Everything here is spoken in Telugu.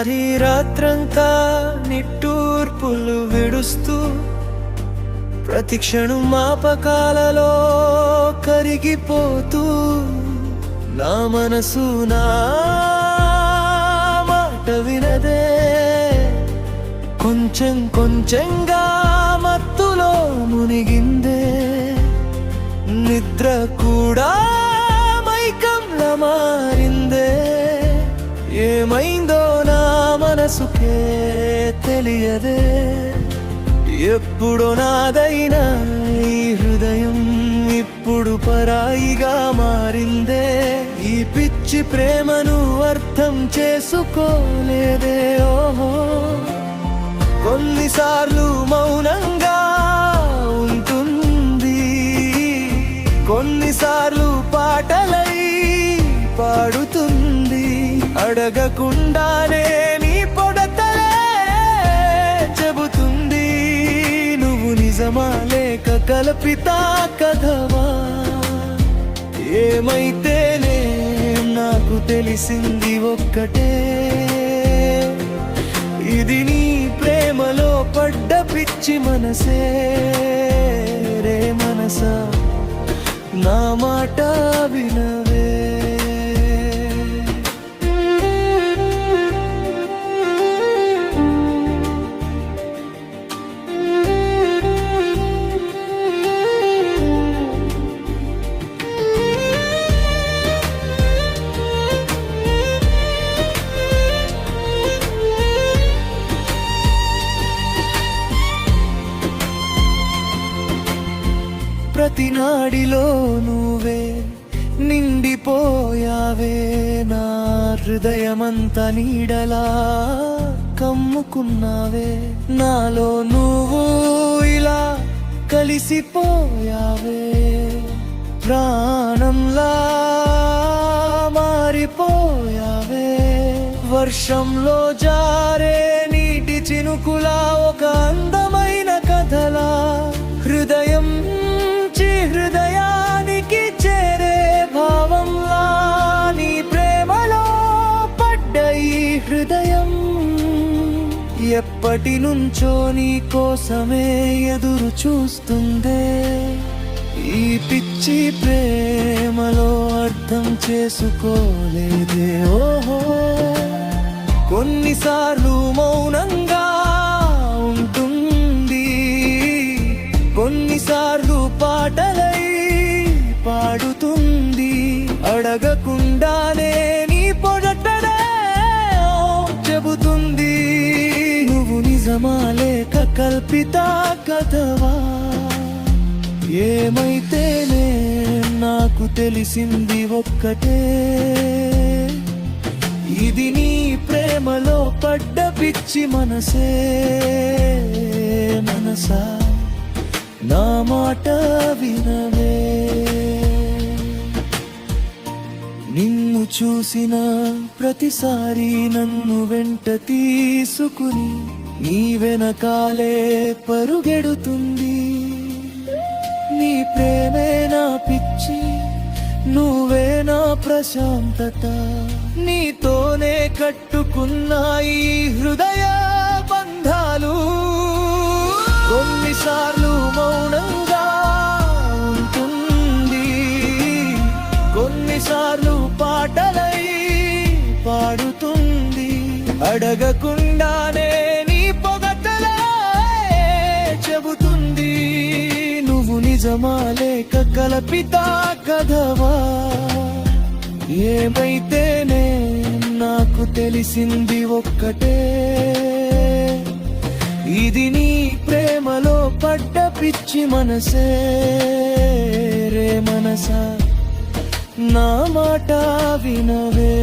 ప్రతిసారి రాత్రంతా నిట్టూర్పులు విడుస్తూ ప్రతి క్షణం మాపకాలలో కరిగిపోతూ నా మనసు నా మాట వినదే కొంచెం కొంచెంగా మత్తులో మునిగిందే నిద్ర కూడా మైకంలా మారిందే ఏమైందో నా మనసుకే తెలియదే ఎప్పుడో నాదైనా ఈ హృదయం ఇప్పుడు పరాయిగా మారిందే ఈ పిచ్చి ప్రేమను అర్థం చేసుకోలేదే ఓహో కొన్నిసార్లు మౌనంగా ఉంటుంది కొన్నిసార్లు పాటలై పాడుతుంది అడగకుండానే నీ పొడతలే చెబుతుంది నువ్వు నిజమా లేక కల్పిత కథవా ఏమైతేనే నాకు తెలిసింది ఒక్కటే ఇది నీ ప్రేమలో పడ్డ పిచ్చి మనసే రే మనసా నా మాట వినవే ప్రతి నాడిలో నువ్వే నిండిపోయావే నా హృదయమంతా నీడలా కమ్ముకున్నావే నాలో నువ్వు ఇలా కలిసిపోయావే ప్రాణంలా మారిపోయావే వర్షంలో జారే నీటి చినుకులా ఒక అందమైన కథలా హృదయం హృదయానికి చేరే భావంలా నీ ప్రేమలో పడ్డ ఈ హృదయం ఎప్పటి నుంచో నీ కోసమే ఎదురు చూస్తుందే ఈ పిచ్చి ప్రేమలో అర్థం చేసుకోలేదే ఓహో కొన్నిసార్లు మౌనంగా ఉంటుంది కొన్నిసార్లు పాటలై పాడుతుంది అడగకుండానే నీ పొడటనే చెబుతుంది నువ్వు నిజమా లేక కల్పిత కథవా ఏమైతేనే నాకు తెలిసింది ఒక్కటే ఇది నీ ప్రేమలో పడ్డ పిచ్చి మనసే మనసా నా మాట వినవే నిన్ను చూసిన ప్రతిసారి నన్ను వెంట తీసుకుని నీ వెనకాలే పరుగెడుతుంది నీ ప్రేమే నా పిచ్చి నువ్వే నా ప్రశాంతత నీతోనే కట్టుకున్న ఈ హృదయ బంధాలు కొన్నిసార్లు మౌనంగా ఉంటుంది కొన్నిసార్లు పాటలై పాడుతుంది అడగకుండానే నీ పొగతలే చెబుతుంది నువ్వు నిజమా లేక కల్పిత కథవా ఏమైతేనే నాకు తెలిసింది ఒక్కటే ఇది నీ ప్రేమలో పడ్డ పిచ్చి మనసే రే మనసా నా మాట వినవే